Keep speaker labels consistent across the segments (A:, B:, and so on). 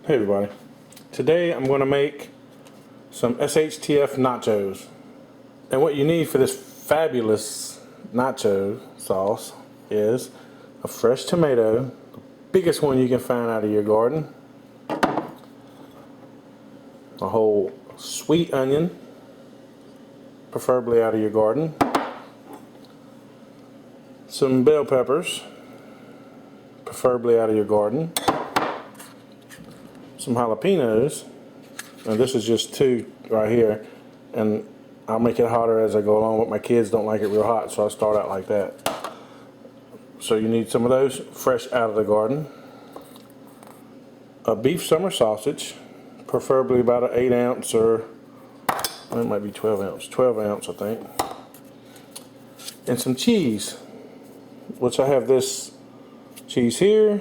A: Hey everybody, today I'm going to make some SHTF nachos, and what you need for this fabulous nacho sauce is a fresh tomato, the biggest one you can find out of your garden, a whole sweet onion, preferably out of your garden, some bell peppers, preferably out of your garden, some jalapenos, and this is just 2 right here, and I'll make it hotter as I go along, but my kids don't like it real hot, so I start out like that. So you need some of those fresh out of the garden, a beef summer sausage, preferably about an 8 ounce, or it might be 12 ounce I think, and some cheese, which I have this cheese here,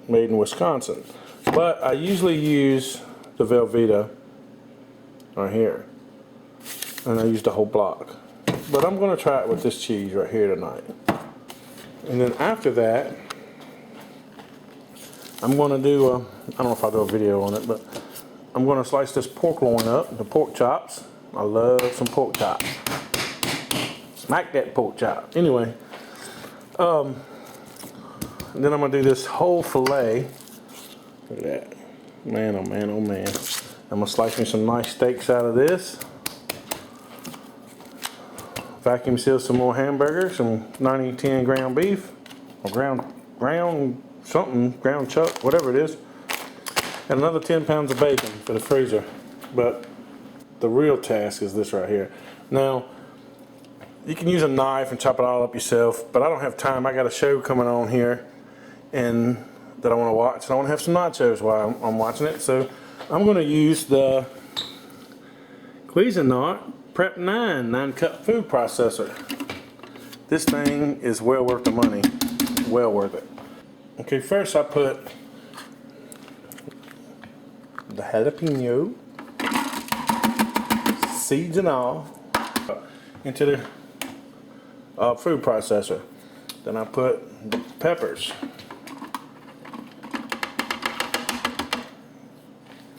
A: made in Wisconsin. But I usually use the Velveeta right here, and I use the whole block. But I'm going to try it with this cheese right here tonight. And then after that, I'm going to do, I don't know if I'll do a video on it, but I'm going to slice this pork loin up, the pork chops. I love some pork chops. Smack that pork chop. Anyway, and then I'm going to do this whole fillet. Look at that. Man, oh man, oh man. I'm going to slice me some nice steaks out of this. Vacuum seal some more hamburgers, some 90-10 ground beef, or ground chuck, whatever it is. And another 10 pounds of bacon for the freezer. But the real task is this right here. Now, you can use a knife and chop it all up yourself, but I don't have time. I got a show coming on here and that I want to watch, and I want to have some nachos while I'm watching it. So I'm going to use the Cuisinart Prep 9-cup food processor. This thing is well worth the money, well worth it. Okay, first I put the jalapeno, seeds and all, into the food processor. Then I put the peppers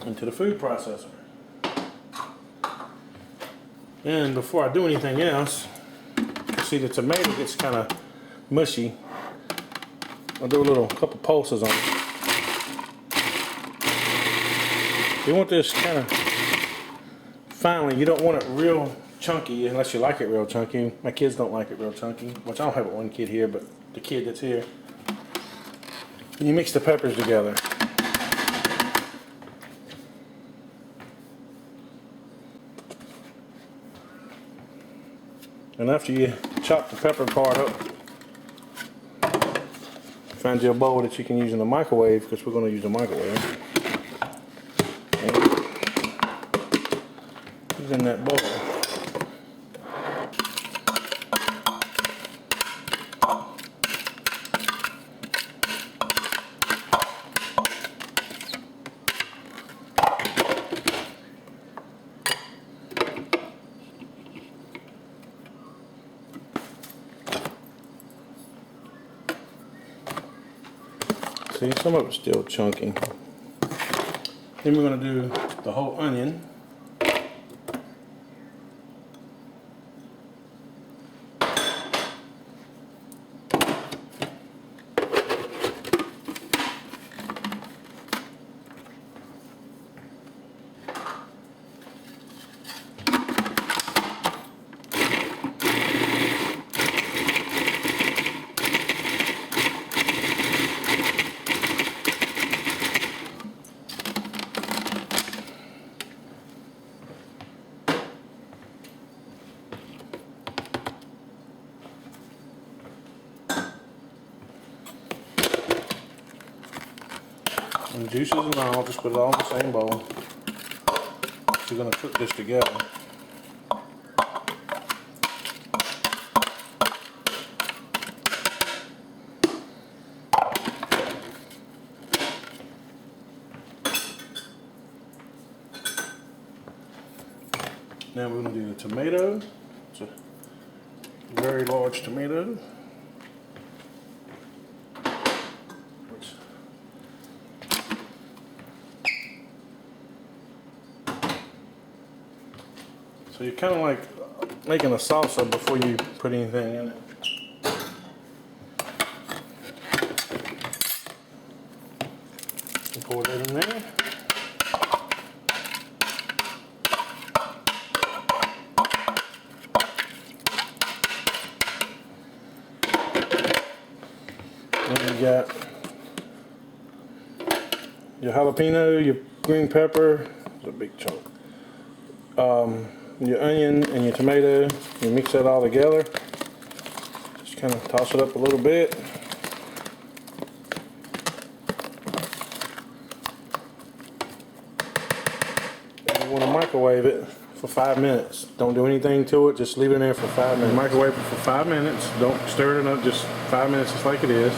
A: into the food processor. And before I do anything else, see the tomato gets kind of mushy. I'll do a couple pulses on it. You want this kind of finely. You don't want it real chunky unless you like it real chunky. My kids don't like it real chunky, which I don't have one kid here, but the kid that's here. And you mix the peppers together. And after you chop the pepper part up, find you a bowl that you can use in the microwave, because we're going to use the microwave. And use in that bowl. See, some of it's still chunky. Then we're going to do the whole onion. And juices and all, just put it all in the same bowl. We're going to cook this together. Now we're going to do the tomato. It's a very large tomato. So you're kind of like making a salsa before you put anything in it. Pour that in there. Then you got your jalapeno, your green pepper, it's a big chunk, your onion and your tomato. You mix that all together. Just kind of toss it up a little bit. And you want to microwave it for 5 minutes. Don't do anything to it, just leave it in there for 5 minutes. Microwave it for 5 minutes. Don't stir it up, just 5 minutes just like it is.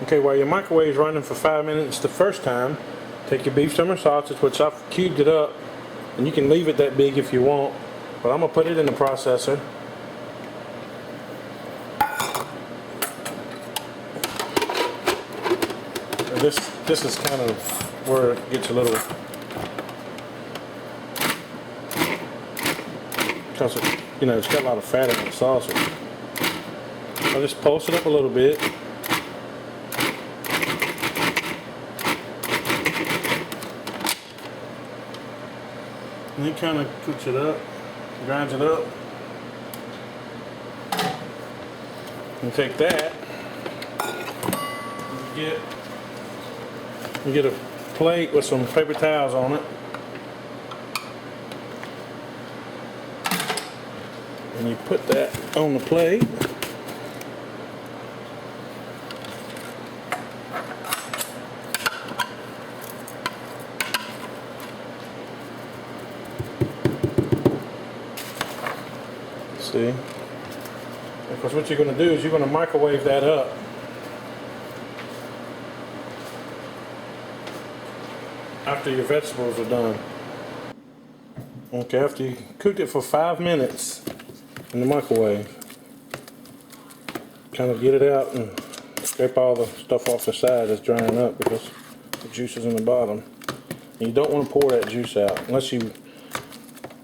A: Okay, while your microwave is running for 5 minutes the first time, take your beef summer sausage, which I've cubed it up, and you can leave it that big if you want, but I'm going to put it in the processor. And this is kind of where it gets a little, because it's got a lot of fat in the sausage. I'll just pulse it up a little bit. And then kind of cooks it up, grinds it up. And take that, you get a plate with some paper towels on it. And you put that on the plate. See? Because what you're going to do is you're going to microwave that up. After your vegetables are done. Okay, after you cooked it for 5 minutes in the microwave, kind of get it out and scrape all the stuff off the side that's drying up because the juice is in the bottom. And you don't want to pour that juice out unless you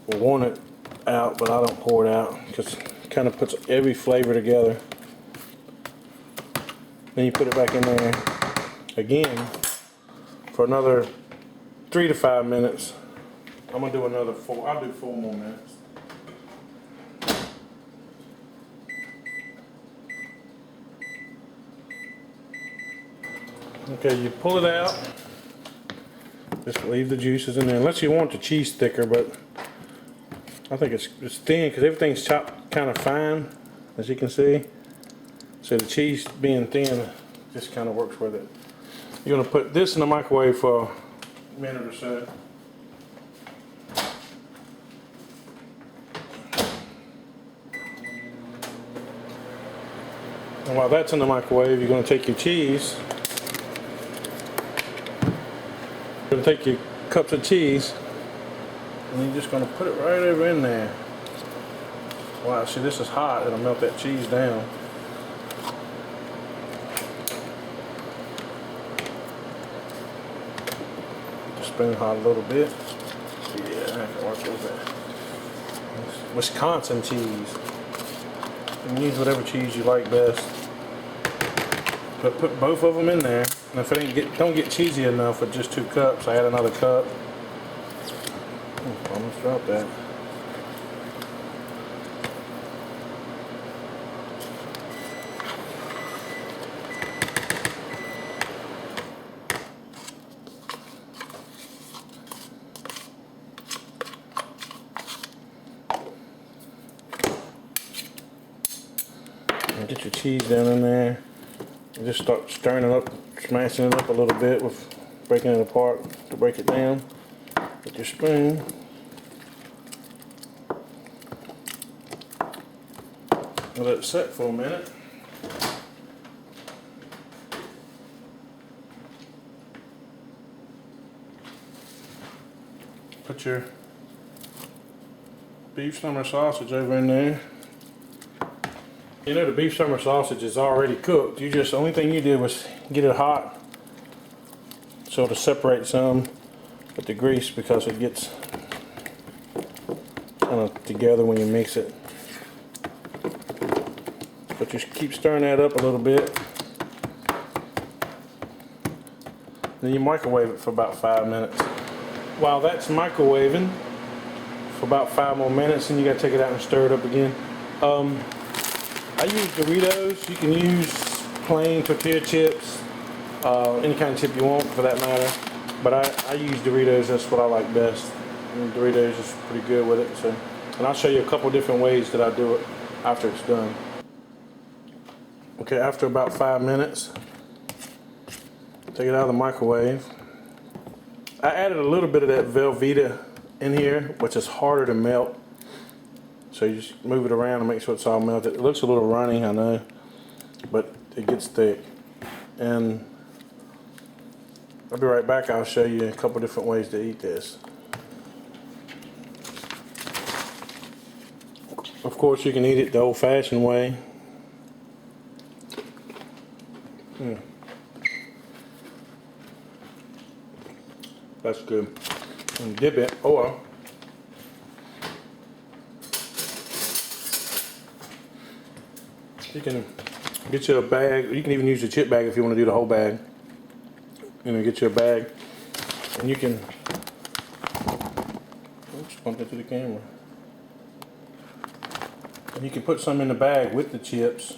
A: want it out, but I don't pour it out because it kind of puts every flavor together. Then you put it back in there again for another 3 to 5 minutes. I'm gonna do another 4. I'll do 4 more minutes. Okay, you pull it out. Just leave the juices in there, unless you want the cheese thicker, but I think it's thin because everything's chopped kind of fine, as you can see. So the cheese being thin just kind of works with it. You're gonna put this in the microwave for a minute or so. And while that's in the microwave, you're going to take your cheese. You're going to take your cups of cheese, and you're just going to put it right over in there. Wow, see, this is hot. It'll melt that cheese down. Get the spoon hot a little bit. Yeah, I can work with that. It's Wisconsin cheese. You can use whatever cheese you like best. But put both of them in there. And if it don't get cheesy enough with just 2 cups, I add another cup. Almost dropped that. And get your cheese down in there. And just start stirring it up, smashing it up a little bit with breaking it apart to break it down with your spoon. Let it set for a minute. Put your beef summer sausage over in there. You know the beef summer sausage is already cooked. The only thing you did was get it hot so to separate some with the grease, because it gets together when you mix it. But just keep stirring that up a little bit. Then you microwave it for about 5 minutes. While that's microwaving for about 5 more minutes, and you gotta take it out and stir it up again. I use Doritos. You can use plain tortilla chips, any kind of chip you want for that matter. But I use Doritos. That's what I like best. And Doritos is pretty good with it. So, and I'll show you a couple different ways that I do it after it's done. Okay, after about 5 minutes, take it out of the microwave. I added a little bit of that Velveeta in here, which is harder to melt. So you just move it around and make sure it's all melted. It looks a little runny, I know, but it gets thick. And I'll be right back. I'll show you a couple different ways to eat this. Of course, you can eat it the old-fashioned way. That's good. And dip it. Oh well. You can get you a bag. You can even use a chip bag if you want to do the whole bag. You know, get you a bag, and you can. Oops, bumped into the camera. And you can put some in the bag with the chips.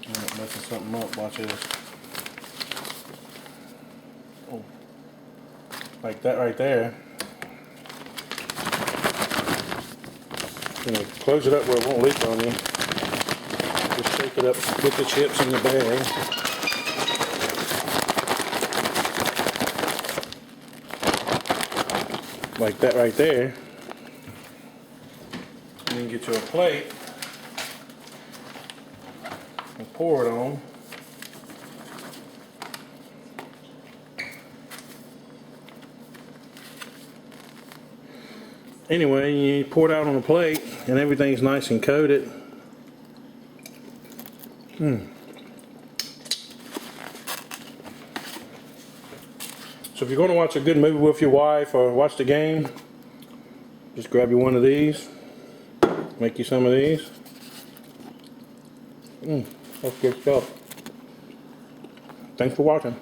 A: I'm not messing something up. Watch this. Oh, like that right there. You know, close it up where it won't leak on you. Just shake it up with the chips in the bag. Like that right there. And then get you a plate and pour it on. Anyway, you pour it out on a plate and everything's nice and coated. So if you're going to watch a good movie with your wife or watch the game, just grab you one of these. Make you some of these. That's good stuff. Thanks for watching.